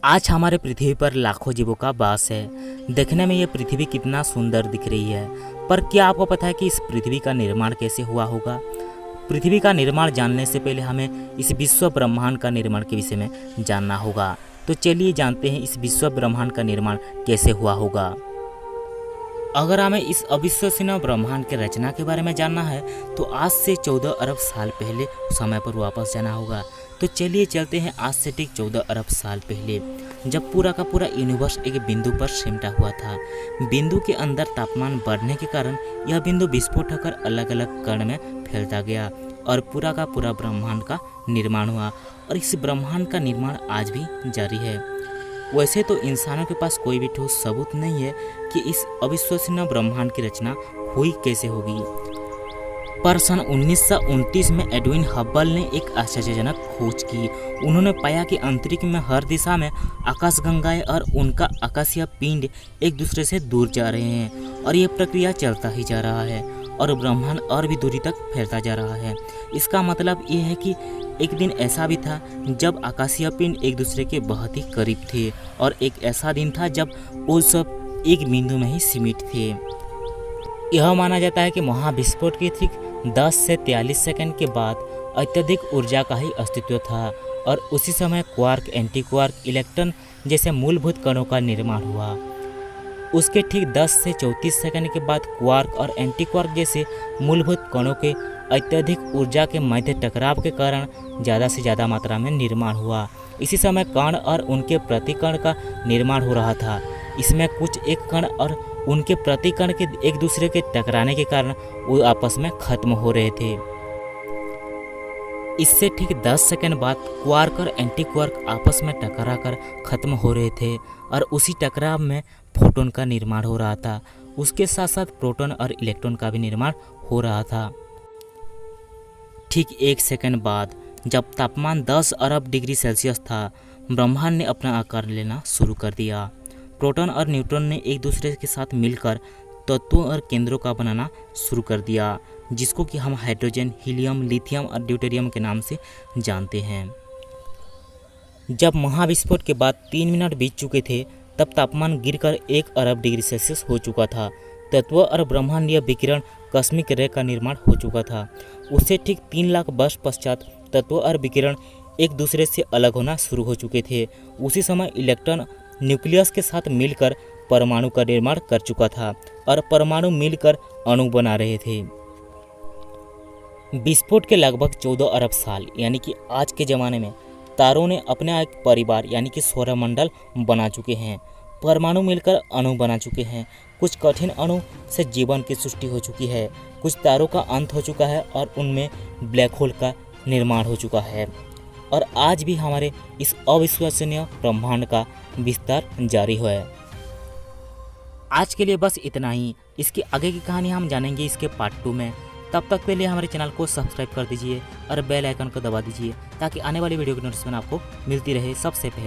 आज हमारे पृथ्वी पर लाखों जीवों का वास है। देखने में ये पृथ्वी कितना सुंदर दिख रही है, पर क्या आपको पता है कि इस पृथ्वी का निर्माण कैसे हुआ होगा? पृथ्वी का निर्माण जानने से पहले हमें इस विश्व ब्रह्मांड का निर्माण के विषय में जानना होगा। तो चलिए जानते हैं इस विश्व ब्रह्मांड का निर्माण कैसे हुआ होगा। अगर हमें इस अविश्वसनीय ब्रह्मांड की रचना के बारे में जानना है तो आज से 14 अरब साल पहले समय पर वापस जाना होगा। तो चलिए चलते हैं आज से ठीक 14 अरब साल पहले, जब पूरा का पूरा यूनिवर्स एक बिंदु पर सिमटा हुआ था। बिंदु के अंदर तापमान बढ़ने के कारण यह बिंदु विस्फोट होकर अलग अलग कण में फैलता गया और पूरा का पूरा ब्रह्मांड का निर्माण हुआ। और इस ब्रह्मांड का निर्माण आज भी जारी है। वैसे तो इंसानों के पास कोई भी ठोस सबूत नहीं है कि इस अविश्वसनीय ब्रह्मांड की रचना हुई कैसे होगी, पर सन 1929 में एडविन हब्बल ने एक आश्चर्यजनक खोज की। उन्होंने पाया कि अंतरिक्ष में हर दिशा में आकाशगंगाएं और उनका आकाशीय पिंड एक दूसरे से दूर जा रहे हैं और ये प्रक्रिया चलता ही जा रहा है और ब्रह्मांड और भी दूरी तक फैलता जा रहा है। इसका मतलब ये है कि एक दिन ऐसा भी था जब आकाशीय पिंड एक दूसरे के बहुत ही करीब थे और एक ऐसा दिन था जब वो सब एक बिंदु में ही सीमित थे। यह माना जाता है कि महाविस्फोट के ठीक 10 से 43 सेकंड के बाद अत्यधिक ऊर्जा का ही अस्तित्व था और उसी समय क्वार्क, एंटी क्वार्क, इलेक्ट्रॉन जैसे मूलभूत कणों का निर्माण हुआ। उसके ठीक 10 से 34 सेकंड के बाद क्वार्क और एंटी क्वार्क जैसे मूलभूत कणों के अत्यधिक ऊर्जा के मध्य टकराव के कारण ज़्यादा से ज़्यादा मात्रा में निर्माण हुआ। इसी समय कण और उनके प्रतिकण का निर्माण हो रहा था। इसमें कुछ एक कण और उनके प्रतिकण के एक दूसरे के टकराने के कारण वो आपस में खत्म हो रहे थे। इससे ठीक 10 सेकंड बाद क्वार्क और एंटी क्वार्क आपस में टकराकर खत्म हो रहे थे और उसी टकराव में फोटोन का निर्माण हो रहा था। उसके साथ साथ प्रोटॉन और इलेक्ट्रॉन का भी निर्माण हो रहा था। ठीक 1 सेकंड बाद जब तापमान 10 अरब डिग्री सेल्सियस था, ब्रह्मांड ने अपना आकार लेना शुरू कर दिया। प्रोटॉन और न्यूट्रॉन ने एक दूसरे के साथ मिलकर तत्वों और केंद्रों का बनाना शुरू कर दिया, जिसको कि हम हाइड्रोजन, हीलियम, लिथियम और ड्यूटेरियम के नाम से जानते हैं। जब महाविस्फोट के बाद 3 मिनट बीत चुके थे, तब तापमान गिरकर 1 अरब डिग्री सेल्सियस हो चुका था। तत्व और ब्रह्मांडीय विकिरण कॉस्मिक रे का निर्माण हो चुका था। उससे ठीक 3 लाख वर्ष पश्चात तत्व और विकिरण एक दूसरे से अलग होना शुरू हो चुके थे। उसी समय इलेक्ट्रॉन न्यूक्लियस के साथ मिलकर परमाणु का निर्माण कर चुका था और परमाणु मिलकर अणु बना रहे थे। विस्फोट के लगभग 14 अरब साल यानी कि आज के ज़माने में तारों ने अपना एक परिवार यानी कि सौरमंडल बना चुके हैं। परमाणु मिलकर अणु बना चुके हैं। कुछ कठिन अणु से जीवन की सृष्टि हो चुकी है। कुछ तारों का अंत हो चुका है और उनमें ब्लैक होल का निर्माण हो चुका है। और आज भी हमारे इस अविश्वसनीय ब्रह्मांड का विस्तार जारी है। आज के लिए बस इतना ही। इसकी आगे की कहानी हम जानेंगे इसके पार्ट 2 में। तब तक के लिए हमारे चैनल को सब्सक्राइब कर दीजिए और बेल आइकन को दबा दीजिए ताकि आने वाली वीडियो की नोटिफिकेशन आपको मिलती रहे सबसे पहले।